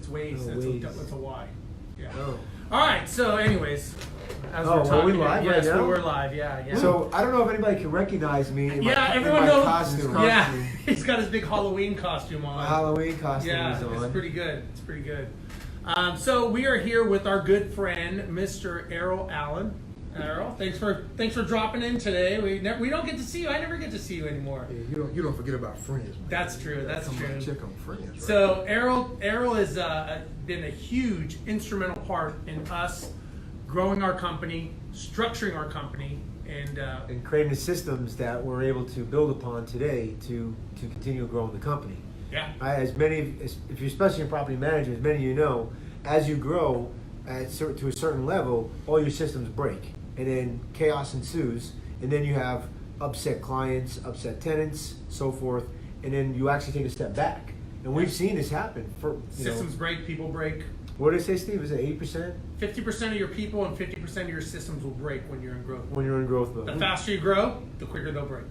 waste. Oh, That's waste. a Y. Yeah. Oh. All right. So, anyways, as Oh, we're talking, we live yes, right now? we're live. Yeah. So I don't know if anybody can recognize me in Yeah, my, everyone in my knows. costume. Yeah, he's got his big Halloween costume on. My Halloween costume Yeah, is on. it's pretty good. It's pretty good. So we are here with our good friend, Mr. Errol Allen. Errol, thanks for dropping in today. We don't get to see you. I never get to see you anymore. Yeah, you don't forget about friends, man. That's true. That's Come true. on, check on friends. Right? So Errol has been a huge instrumental part in us growing our company, structuring our company, And creating the systems that we're able to build upon today to continue growing the company. yeah. If you're especially in property management, as many of you know, as you grow to a certain level, all your systems break, and then chaos ensues, and then you have upset clients, upset tenants, so forth, and then you actually take a step back. And we've seen this happen. Systems break, people break. What did they say, Steve? Is it 8%? 50% of your people and 50% of your systems will break when you're in growth. When you're in growth mode. The faster you grow, the quicker they'll break.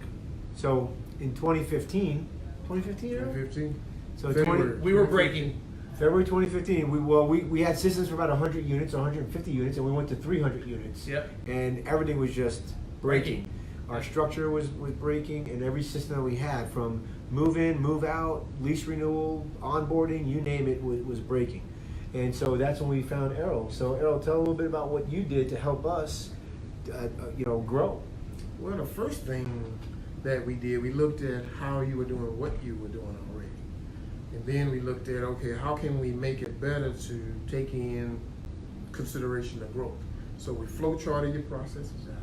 So in 2015, Errol? 2015. So February. We were breaking. February 2015, we had systems for about 100 units, 150 units, and we went to 300 units. Yep. And everything was just breaking. Our structure was breaking, and every system that we had, from move in, move out, lease renewal, onboarding, you name it, was breaking. And so that's when we found Errol. So Errol, tell a little bit about what you did to help us, grow. Well, the first thing that we did, we looked at how you were doing what you were doing already. And then we looked at, okay, how can we make it better to take in consideration of growth? So we flow charted your processes out.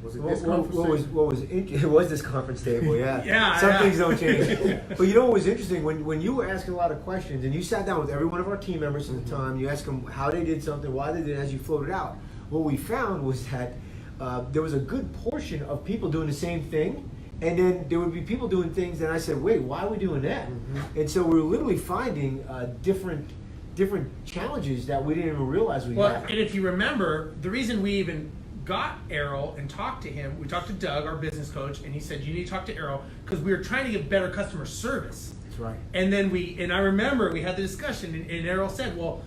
It was this conference table, yeah. Yeah, Some yeah. things don't change. But you know what was interesting? When you were asking a lot of questions, and you sat down with every one of our team members at the time, you asked them how they did something, why they did it, as you floated out. What we found was that there was a good portion of people doing the same thing, and then there would be people doing things, and I said, wait, why are we doing that? Mm-hmm. And so we were literally finding different challenges that we didn't even realize we had. And if you remember, the reason we even got Errol and talked to him, we talked to Doug, our business coach, and he said, you need to talk to Errol because we were trying to get better customer service. That's right. And then I remember we had the discussion, and Errol said, well,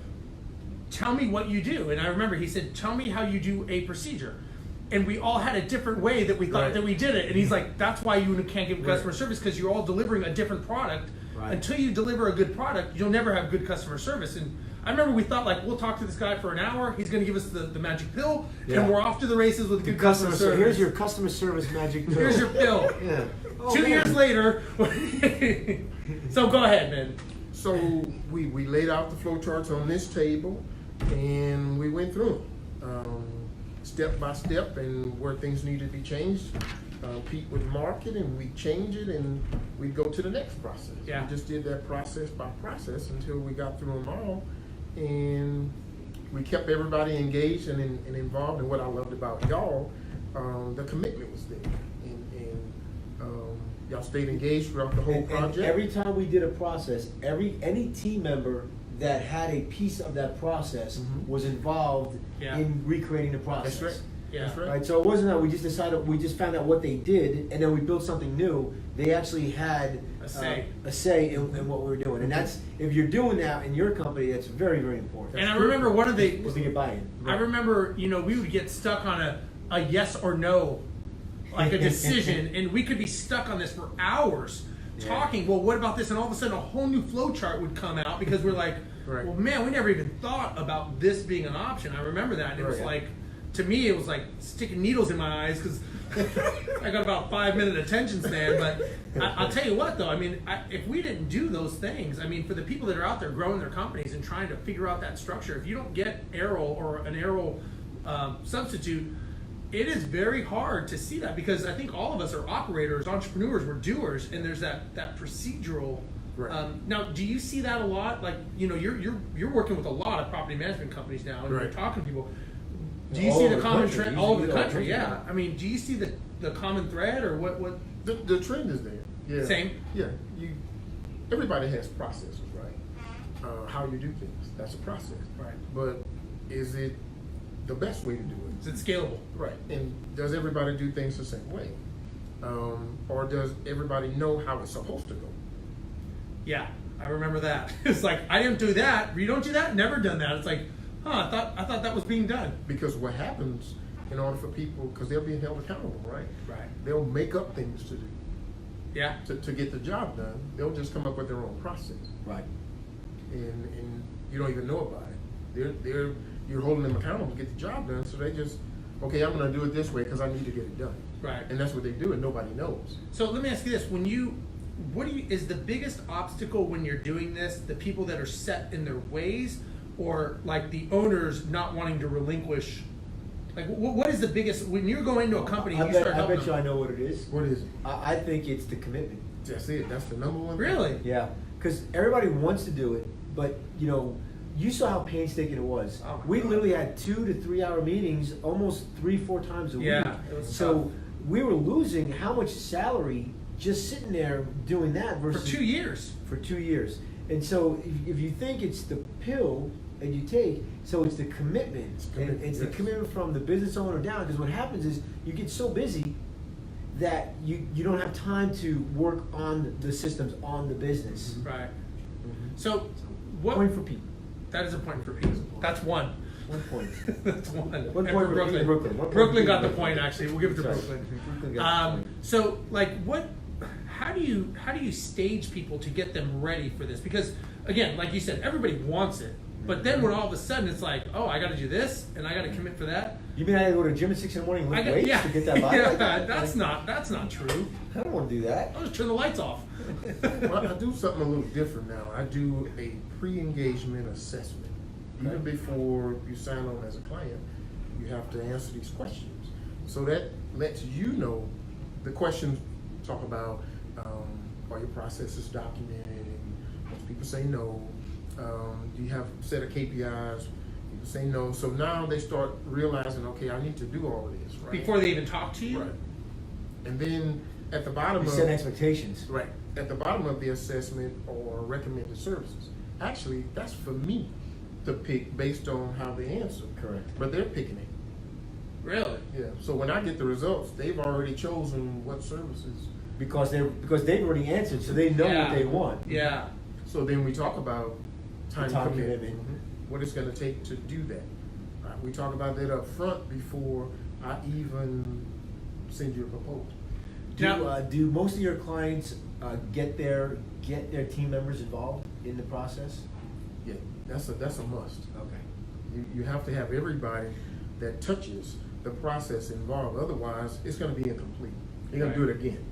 tell me what you do. And I remember he said, tell me how you do a procedure. And we all had a different way that we thought that we did it. And he's like, that's why you can't give customer service, because you're all delivering a different product. Right. Until you deliver a good product, you'll never have good customer service. And I remember we thought, like, we'll talk to this guy for an hour. He's going to give us the magic pill, and we're off to the races with good customer service. Here's your customer service magic pill. Here's your pill. Yeah. Oh, 2 man. years later. So go ahead, man. So we laid out the flow charts on this table, and we went through them step by step, and where things needed to be changed. Pete would mark it, and we'd change it, and we'd go to the next process. Yeah. We just did that process by process until we got through them all, and we kept everybody engaged and involved. And what I loved about y'all, the commitment was there, and y'all stayed engaged throughout the whole project. And every time we did a process, any team member that had a piece of that process was involved in recreating the process. That's right. Yeah. That's right. Right, so it wasn't that we just found out what they did, and then we built something new. They actually had A say. a say in what we were doing, and that's, if you're doing that in your company, that's very, very important. And I remember one of the, Just to get buy-in. I remember, we would get stuck on a yes or no, like a decision, and we could be stuck on this for hours talking. Well, what about this? And all of a sudden, a whole new flow chart would come out because we're like, well, man, we never even thought about this being an option. I remember that, and it was like, to me, it was like sticking needles in my eyes because I got about 5-minute attention span. But I'll tell you what, though, if we didn't do those things, for the people that are out there growing their companies and trying to figure out that structure, if you don't get Errol or an Errol substitute, it is very hard to see that, because I think all of us are operators, entrepreneurs, we're doers, and there's that procedural. Right. Now, do you see that a lot? Like, you're working with a lot of property management companies now, and you're talking to people. Do you All see over the the common country. trend You all see over the it all country? over the Yeah. Do you see the common thread, or what? The trend is there. Yeah. Same. Yeah. Everybody has processes, right? How you do things. That's a process. Right. But is it the best way to do it? Is it scalable? Right. And does everybody do things the same way? Or does everybody know how it's supposed to go? Yeah. I remember that. It's like, I didn't do that. You don't do that? Never done that. It's like, huh, I thought that was being done. Because what happens in order for people, because they're being held accountable, right? Right. They'll make up things to do. Yeah. To get the job done. They'll just come up with their own process. Right. And you don't even know about it. You're holding them accountable to get the job done, so they just, okay, I'm gonna do it this way because I need to get it done. Right. And that's what they do, and nobody knows. So let me ask you this: is the biggest obstacle when you're doing this the people that are set in their ways, or like the owners not wanting to relinquish? Like, what is the biggest when you're going to a company? I and you start bet helping you I them? know what it is. What is it? I think it's the commitment. That's it. That's the number one thing. Really? Yeah, because everybody wants to do it, but you saw how painstaking it was. Oh my We God. literally had 2 to 3 hour meetings almost 3-4 times a Yeah, week. it was So tough. we were losing how much salary just sitting there doing that For versus 2 years. for 2 years. And so if you think it's the pill and you take, so it's the commitment. It's And commitment, it's the yes. commitment from the business owner down. Because what happens is you get so busy that you don't have time to work on the systems, on the business. Right. Mhm. So what? Point for Pete. That is a point for people. That's one. 1 point. That's one. One And point for for Brooklyn. Brooklyn. 1 point Brooklyn for got the Brooklyn. point. Actually, we'll give it to Sorry. Brooklyn. Brooklyn got the point. So, like, how do you stage people to get them ready for this? Because again, like you said, everybody wants it, but then when all of a sudden it's like, oh, I got to do this and I got to commit for that. You mean I gotta go to the gym at 6 in the morning and lift weights Yeah, to get that body yeah, like that? that's not true. I don't want to do that. I'll just turn the lights off. Well, I do something a little different now. I do a pre-engagement assessment. Even Okay. before you sign on as a client, you have to answer these questions. So that lets you know the questions talk about are your processes documented? Most people say no. Do you have a set of KPIs? People say no. So now they start realizing, okay, I need to do all of this, right? Before they even talk to you. Right. And then at the bottom You of set expectations. right at the bottom of the assessment or recommended services. Actually, that's for me to pick based on how they answer. Correct. But they're picking it. Really? Yeah. So when I get the results, they've already chosen what services. Because they've already answered, so they know Yeah. what they want. Yeah. So then we talk about time Time commitment. commitment. What it's going to take to do that. We talk about that up front before I even send you a proposal. Do most of your clients get their team members involved in the process? Yeah, that's a must. Okay. You have to have everybody that touches the process involved. Otherwise, it's going to be incomplete. You're going to do it again.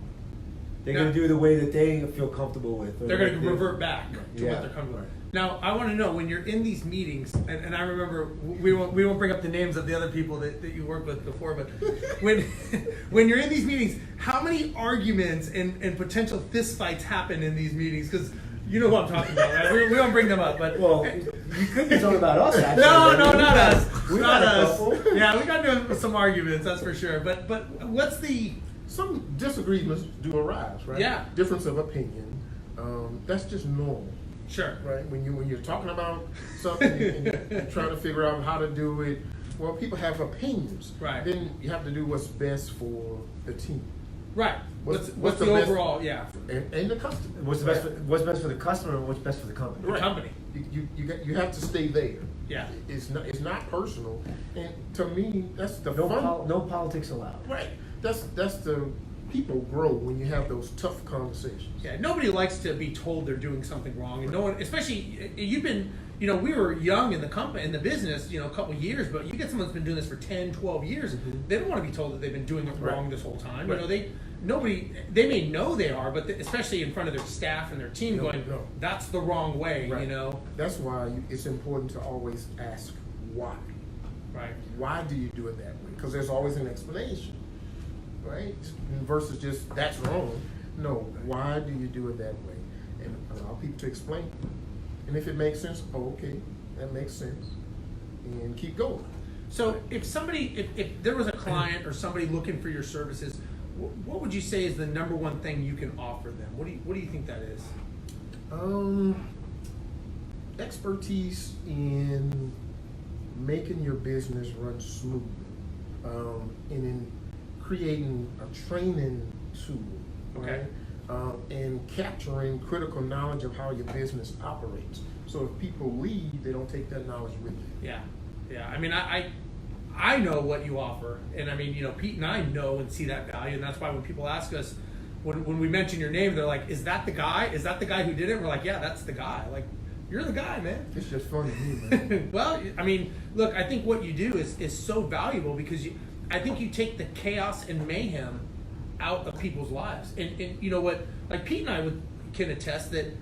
They're Now- going to do the way that they feel comfortable with. or They're going what to they- revert back to Yeah. what they're comfortable with. Now, I want to know when you're in these meetings, and I remember we won't bring up the names of the other people that you worked with before, but when you're in these meetings, how many arguments and potential fist fights happen in these meetings? Because you know who I'm talking about, right? We won't bring them up, but Well, you could be talking about us, actually. no, not us, We've not had a us. couple. Yeah, we got into some arguments, that's for sure. But what's the Some disagreements do arise, right? Yeah. Difference of opinion. That's just normal, sure? right? When you're talking about something and you're trying to figure out how to do it, well, people have opinions. Right. Then you have to do what's best for the team Right. What's What's the the best- overall? Yeah. and the customer. What's the best? What's best for the customer, and what's best for the company? The company. You have to stay there. Yeah. It's not personal, and to me, that's the No, fun. no politics allowed. Right. That's the people grow when you have those tough conversations. Yeah, nobody likes to be told they're doing something wrong, and no one, especially you've been, we were young in the company, in the business, a couple of years, but you get someone that's been doing this for 10, 12 years, they don't want to be told that they've been doing it wrong Right. this whole time. Right. They may know they are, but especially in front of their staff and their team, No, going, no. that's the wrong way, Right. That's why it's important to always ask why. Right. Why do you do it that way? Because there's always an explanation, right? Versus just that's wrong. No, why do you do it that way? And allow people to explain. And if it makes sense, okay, that makes sense, and keep going. So if there was a client or somebody looking for your services, what would you say is the number one thing you can offer them? What do you think that is? Expertise in making your business run smoothly, and in creating a training tool, Okay. right? and capturing critical knowledge of how your business operates. So if people leave, they don't take that knowledge with them. Yeah, yeah. I mean, I know what you offer, and I mean, you know, Pete and I know and see that value, and that's why when people ask us, when we mention your name, they're like, "Is that the guy? Is that the guy who did it?" We're like, "Yeah, that's the guy." Like, you're the guy, man. It's just fun to me, man. Well, I mean, look, I think what you do is so valuable because I think you take the chaos and mayhem out of people's lives, and you know what? Like Pete and I can attest that.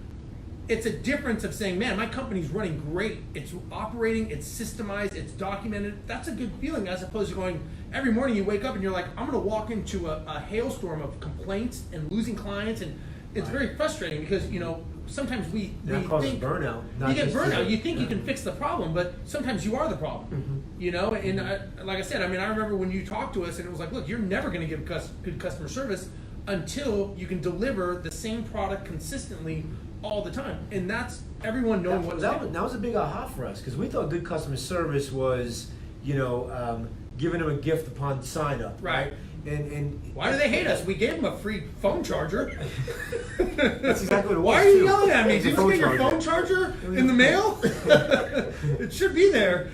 It's a difference of saying, man, my company's running great. It's operating, it's systemized, it's documented. That's a good feeling as opposed to going, every morning you wake up and you're like, I'm going to walk into a hailstorm of complaints and losing clients. And it's very frustrating because, you know, sometimes we think burnout. You get burnout. You think you can fix the problem, but sometimes you are the problem. You know, and like I said, I mean, I remember when you talked to us and it was like, look, you're never going to give good customer service until you can deliver the same product consistently all the time, and that's everyone knowing what that was a big aha for us because we thought good customer service was, you know, giving them a gift upon sign up, right? And why do they hate us? We gave them a free phone charger. That's exactly what it was. Why are you too. yelling at me? Did you get your charger. phone charger in the mail? It should be there.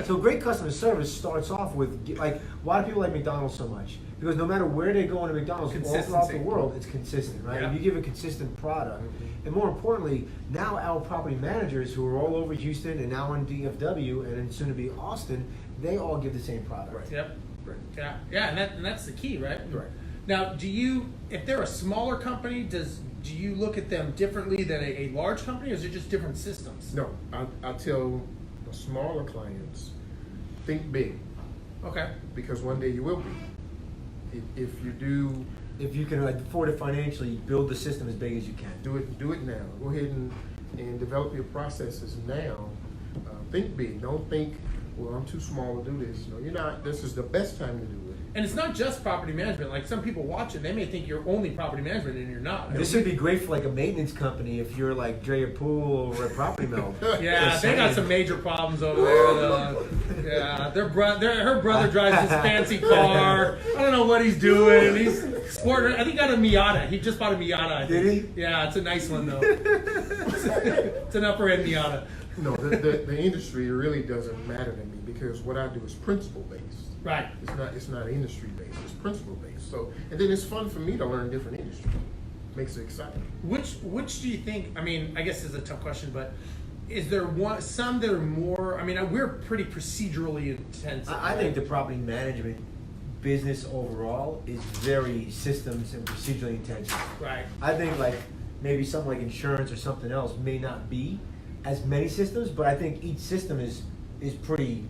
So great customer service starts off with, like, why do people like McDonald's so much? Because no matter where they go into McDonald's all throughout the world, it's consistent, right? Yeah. If you give a consistent product, and more importantly, now our property managers who are all over Houston and now in DFW and then soon to be Austin, they all give the same product. Right. Yep. Right. Yeah, and that's the key, right? Right. Now, if they're a smaller company, do you look at them differently than a large company, or is it just different systems? No, I tell the smaller clients, think big. Okay. Because one day you will be. If you can afford it financially, build the system as big as you can. Do it now. Go ahead and develop your processes now. Think big. Don't think, well, I'm too small to do this. No, you're not. This is the best time to do it. And it's not just property management. Like some people watch it, they may think you're only property management, and you're not. This would be great for like a maintenance company if you're like Dre Pool or a property mill. Yeah, they got some major problems over there. Yeah, her brother drives this fancy car. I don't know what he's doing. He's sporting. I think he got a Miata. He just bought a Miata. Did he? Yeah, it's a nice one though. It's an upper end Miata. No, the industry really doesn't matter to me because what I do is principle based. Right. It's not industry based. It's principle based. So, and then it's fun for me to learn different industry. Makes it exciting. Which do you think? I mean, I guess this is a tough question, but is there some that are more? I mean, we're pretty procedurally intensive. I think the property management business overall is very systems and procedurally intensive. Right. I think like maybe something like insurance or something else may not be as many systems, but I think each system is pretty,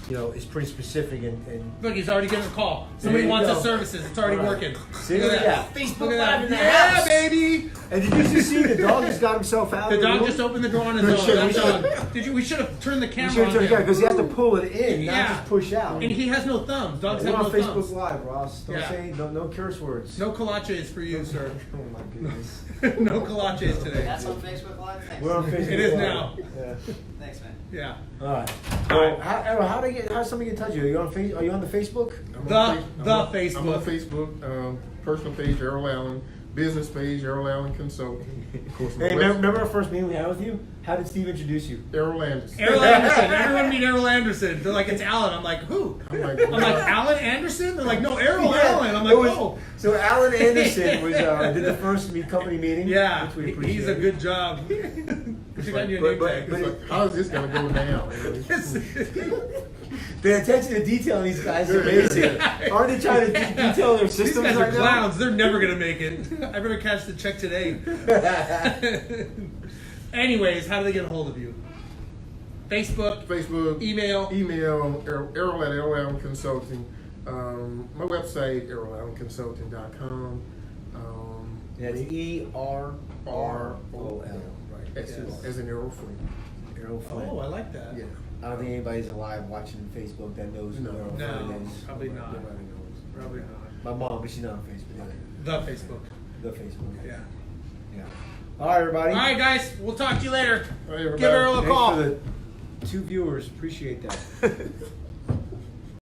is pretty specific and Look, he's already getting a call. Somebody wants his services. It's already working. See, Look at that. Facebook Look at Live that. in the Yeah, house. baby. And did you just see the dog just got himself out? The of dog room? just opened the door on his own. We should have turned the camera on him. Because he has to pull it in, not just push out. And he has no thumbs. Dogs We're have on no Facebook thumbs. Live, Ross. Don't say no curse words. No kolaches for you, sir. Oh my goodness. No kolaches today. That's on Facebook Live? Thanks. We're on Facebook. It is Live. now. Yeah. Thanks, man. Yeah. All right. Well, how somebody get in touch with you? Are you on the Facebook? The Facebook. I'm on Facebook. Personal page, Errol Allen. Business page, Errol Allen Consulting. Of course, Hey, remember our first meeting we had with you? How did Steve introduce you? Errol Anderson. Errol Anderson. Everyone meet Errol Anderson. They're like, it's Allen. I'm like, who? I'm like, Alan Anderson? They're like, no, Errol Allen. I'm like, oh. So Alan Anderson was did the first company meeting. Yeah, which we appreciate. he's a good job. What you got in your name tag? It's like, how is this going to go down? The attention to detail in these guys is amazing. Aren't they trying to detail their These systems guys are right now? clowns. They're never going to make it. I better catch the check today. Anyways, how do they get a hold of you? Facebook, email, Errol at Errol Allen Consulting. My website, ErrolAllenConsulting.com. That's ERROL. Right. As in Errol Flynn. Errol Flynn. Oh, I like that. Yeah. I don't think anybody's alive watching Facebook that knows who Errol No, Flynn is. probably not. Nobody knows. Probably not. My mom, but she's not on Facebook. The Facebook. The Facebook. Yeah. Yeah. All right, everybody. All right, guys. We'll talk to you later. All right, everybody. Give Errol a Thanks call. for the 2 viewers. Appreciate that.